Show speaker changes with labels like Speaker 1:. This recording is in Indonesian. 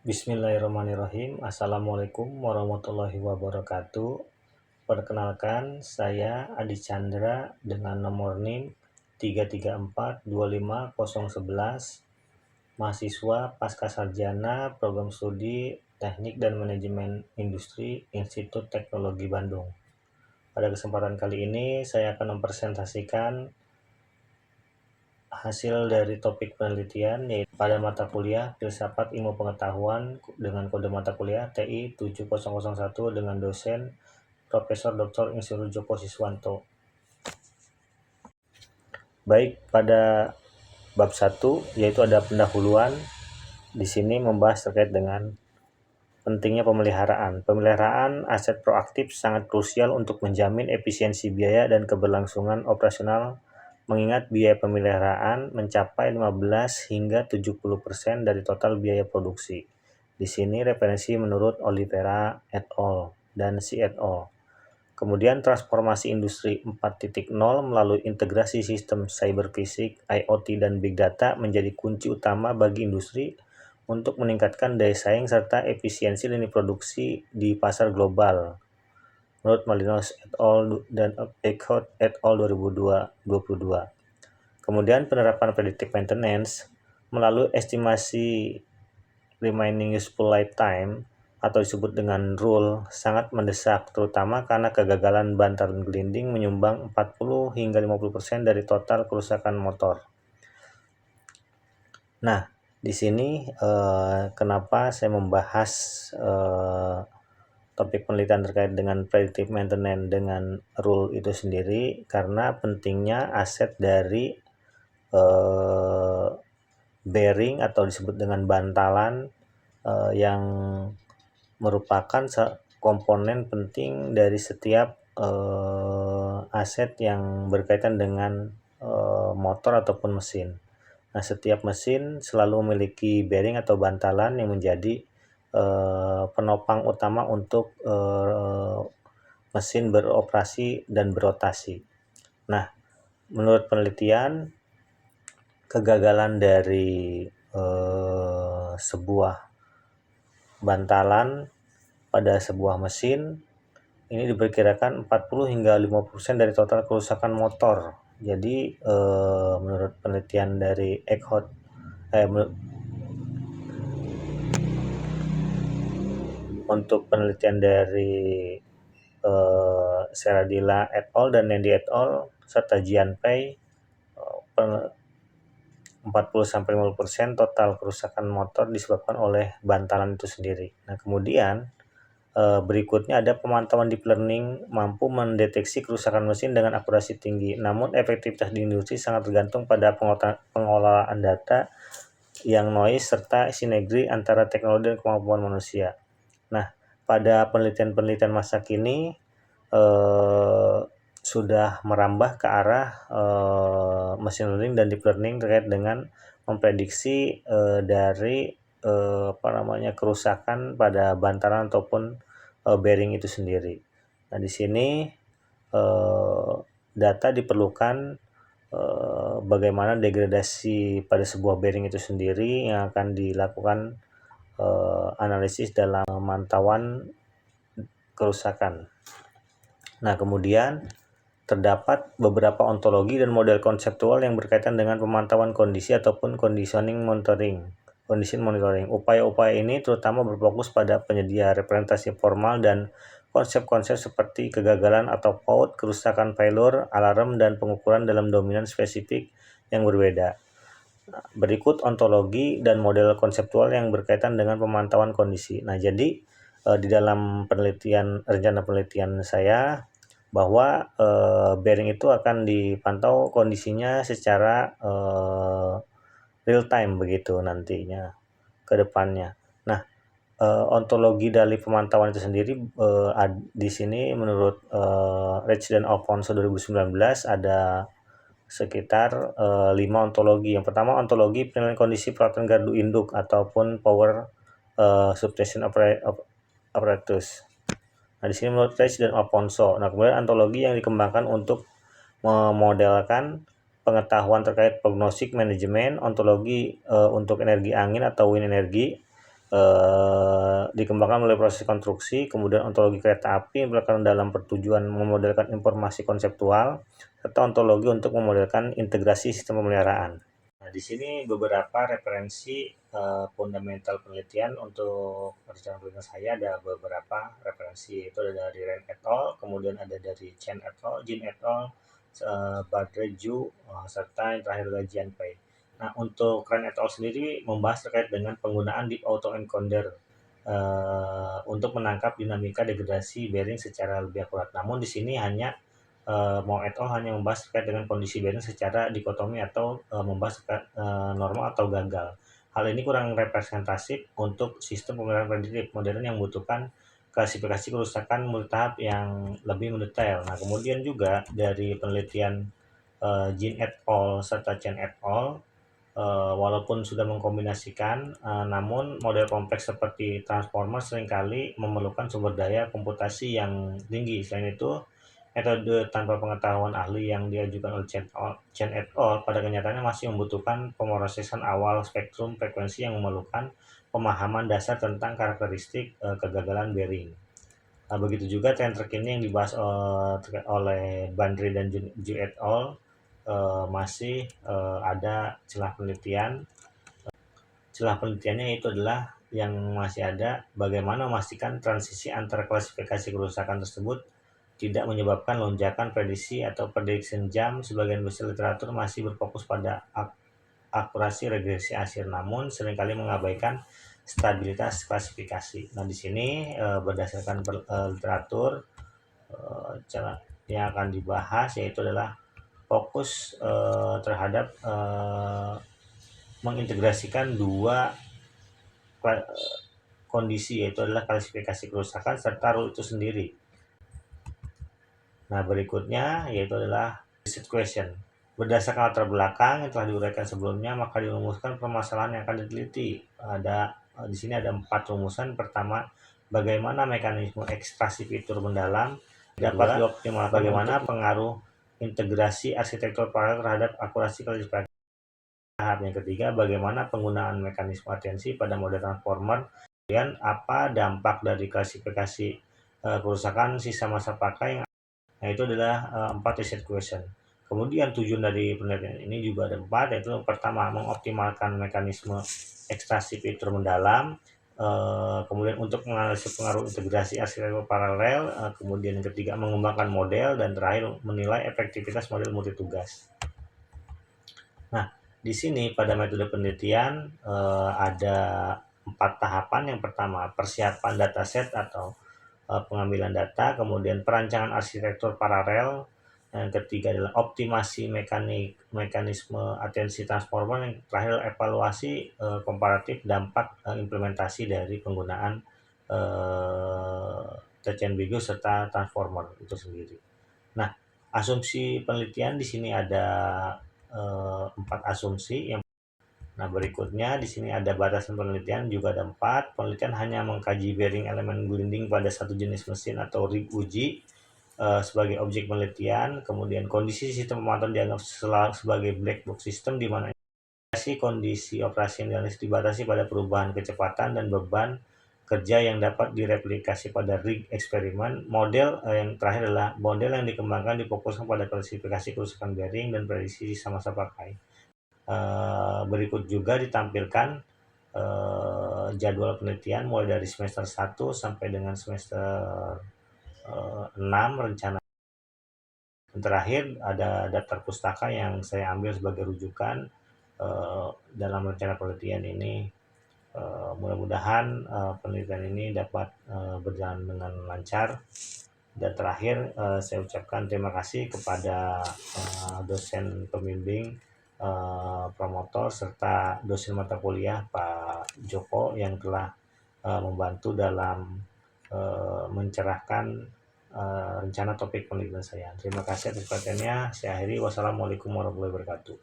Speaker 1: Bismillahirrahmanirrahim. Assalamualaikum warahmatullahi wabarakatuh. Perkenalkan, saya Adi Chandra dengan nomor NIM 334250111, mahasiswa Pascasarjana Program Studi Teknik dan Manajemen Industri Institut Teknologi Bandung. Pada kesempatan kali ini, saya akan mempresentasikan hasil dari topik penelitian yaitu pada mata kuliah Filsafat Ilmu Pengetahuan dengan kode mata kuliah TI 7001 dengan dosen Profesor Dr. Insinyur Joko Siswanto. Baik, pada bab 1 yaitu ada pendahuluan. Di sini membahas terkait dengan pentingnya pemeliharaan. Pemeliharaan aset proaktif sangat krusial untuk menjamin efisiensi biaya dan keberlangsungan operasional, mengingat biaya pemeliharaan mencapai 15 hingga 70% dari total biaya produksi. Di sini referensi menurut Oliveira et al. Dan Si et al. Kemudian transformasi industri 4.0 melalui integrasi sistem cyber fisik, IoT, dan big data menjadi kunci utama bagi industri untuk meningkatkan daya saing serta efisiensi lini produksi di pasar global. Menurut Malinos et al. Dan Eichhout et al. 2022. Kemudian penerapan predictive maintenance melalui estimasi remaining useful lifetime atau disebut dengan rule sangat mendesak, terutama karena kegagalan bantalan gelinding menyumbang 40 hingga 50% dari total kerusakan motor. Nah, di sini kenapa saya membahas topik penelitian terkait dengan predictive maintenance dengan rule itu sendiri, karena pentingnya aset dari bearing atau disebut dengan bantalan yang merupakan komponen penting dari setiap aset yang berkaitan dengan motor ataupun mesin. Nah, setiap mesin selalu memiliki bearing atau bantalan yang menjadi penopang utama untuk mesin beroperasi dan berotasi. Nah, menurut penelitian, kegagalan dari sebuah bantalan pada sebuah mesin ini diperkirakan 40 hingga 50% dari total kerusakan motor. Jadi menurut penelitian dari Eichhout untuk penelitian dari Seradila et al. Dan Nendi et al. Serta Jianpei, 40-50% total kerusakan motor disebabkan oleh bantalan itu sendiri. Nah, kemudian berikutnya ada pemantauan deep learning mampu mendeteksi kerusakan mesin dengan akurasi tinggi. Namun efektivitas di industri sangat tergantung pada pengelolaan data yang noise serta sinergi antara teknologi dan kemampuan manusia. Nah, pada penelitian-penelitian masa kini sudah merambah ke arah machine learning dan deep learning terkait dengan memprediksi dari kerusakan pada bantalan ataupun bearing itu sendiri. Nah, di sini data diperlukan bagaimana degradasi pada sebuah bearing itu sendiri yang akan dilakukan analisis dalam pemantauan kerusakan. Nah, kemudian terdapat beberapa ontologi dan model konseptual yang berkaitan dengan pemantauan kondisi ataupun condition monitoring. Upaya-upaya ini terutama berfokus pada penyedia representasi formal dan konsep-konsep seperti kegagalan atau fault, kerusakan failure, alarm, dan pengukuran dalam dominan spesifik yang berbeda. Nah, berikut ontologi dan model konseptual yang berkaitan dengan pemantauan kondisi. Nah, jadi di dalam rencana penelitian saya bahwa bearing itu akan dipantau kondisinya secara real time begitu nantinya ke depannya. Nah, ontologi dari pemantauan itu sendiri di sini menurut Rich dan Alfonso 2019 ada sekitar 5 ontologi. Yang pertama, ontologi penilaian kondisi peralatan gardu induk ataupun power substation apparatus. Nah, di sini menurut Rich dan Alfonso. Nah, kemudian ontologi yang dikembangkan untuk memodelkan pengetahuan terkait prognostik manajemen, ontologi untuk energi angin atau wind energy, dikembangkan melalui proses konstruksi, kemudian ontologi kereta api yang dalam pertujuan memodelkan informasi konseptual, serta ontologi untuk memodelkan integrasi sistem pemeliharaan. Nah, di sini beberapa referensi fundamental penelitian untuk rencana penelitian saya. Ada beberapa referensi, itu ada dari Ren et al, kemudian ada dari Chen et al, Jin et al, Badre Zhu, serta yang terakhir adalah Jian Pei. Nah, untuk Ren et al sendiri membahas terkait dengan penggunaan deep autoencoder untuk menangkap dinamika degradasi bearing secara lebih akurat. Namun di sini hanya Mao et al hanya membahas terkait dengan kondisi bearing secara dikotomi atau membahas terkait normal atau gagal. Hal ini kurang representatif untuk sistem pemeliharaan prediktif modern yang membutuhkan klasifikasi kerusakan multitahap yang lebih mendetail. Nah, kemudian juga dari penelitian Jin et al serta Chen et al, walaupun sudah mengkombinasikan, namun model kompleks seperti transformer seringkali memerlukan sumber daya komputasi yang tinggi. Selain itu, metode tanpa pengetahuan ahli yang diajukan oleh Chen et al pada kenyataannya masih membutuhkan pemrosesan awal spektrum frekuensi yang memerlukan pemahaman dasar tentang karakteristik kegagalan bearing. Nah, begitu juga tren terkini yang dibahas oleh Bandri dan Ju et al, masih ada celah penelitian. Celah penelitiannya itu adalah yang masih ada bagaimana memastikan transisi antara klasifikasi kerusakan tersebut tidak menyebabkan lonjakan prediksi atau prediction jam. Sebagian besar literatur masih berfokus pada akurasi regresi akhir, namun seringkali mengabaikan stabilitas klasifikasi. Nah, di sini berdasarkan literatur yang akan dibahas yaitu adalah fokus terhadap mengintegrasikan dua kondisi, yaitu adalah klasifikasi kerusakan serta rule itu sendiri. Nah, berikutnya yaitu adalah reset question. Berdasarkan latar belakang yang telah diuraikan sebelumnya, maka dirumuskan permasalahan yang akan diteliti. Di sini ada 4 rumusan. Pertama, bagaimana mekanisme ekstraksi fitur mendalam dapat dioptimalkan, bagaimana pengaruh integrasi arsitektur paralel terhadap akurasi klasifikasi. Yang ketiga, bagaimana penggunaan mekanisme atensi pada model transformer. Kemudian, apa dampak dari klasifikasi kerusakan sisa masa pakai. Nah, itu adalah 4 reset question. Kemudian tujuan dari penelitian ini juga ada 4, yaitu pertama, mengoptimalkan mekanisme ekstraksi fitur mendalam, kemudian untuk menganalisis pengaruh integrasi arsitektur paralel, kemudian yang ketiga mengembangkan model, dan terakhir menilai efektivitas model multitugas. Nah, di sini pada metode penelitian ada 4 tahapan. Yang pertama, persiapan dataset atau pengambilan data, kemudian perancangan arsitektur paralel, yang ketiga adalah optimasi mekanisme atensi transformer, yang terakhir evaluasi komparatif dampak implementasi dari penggunaan TCNBG serta transformer itu sendiri. Nah, asumsi penelitian di sini ada 4 asumsi. Nah, berikutnya di sini ada batasan penelitian juga ada 4. Penelitian hanya mengkaji bearing elemen gliding pada satu jenis mesin atau rig uji sebagai objek penelitian. Kemudian kondisi sistem pemantauan dianggap sebagai black box system, di mana kondisi operasi yang dibatasi pada perubahan kecepatan dan beban kerja yang dapat direplikasi pada rig eksperimen. Model yang terakhir adalah model yang dikembangkan difokuskan pada klasifikasi kerusakan bearing dan prediksi sisa masa pakai. Berikut juga ditampilkan jadwal penelitian mulai dari semester 1 sampai dengan semester 6 rencana. Yang terakhir ada daftar pustaka yang saya ambil sebagai rujukan dalam rencana penelitian ini. Mudah-mudahan penelitian ini dapat berjalan dengan lancar. Dan terakhir saya ucapkan terima kasih kepada dosen pembimbing, promotor, serta dosen mata kuliah Pak Joko yang telah membantu dalam mencerahkan rencana topik penelitian saya. Terima kasih atas perhatiannya. Saya akhiri. Wassalamualaikum warahmatullahi wabarakatuh.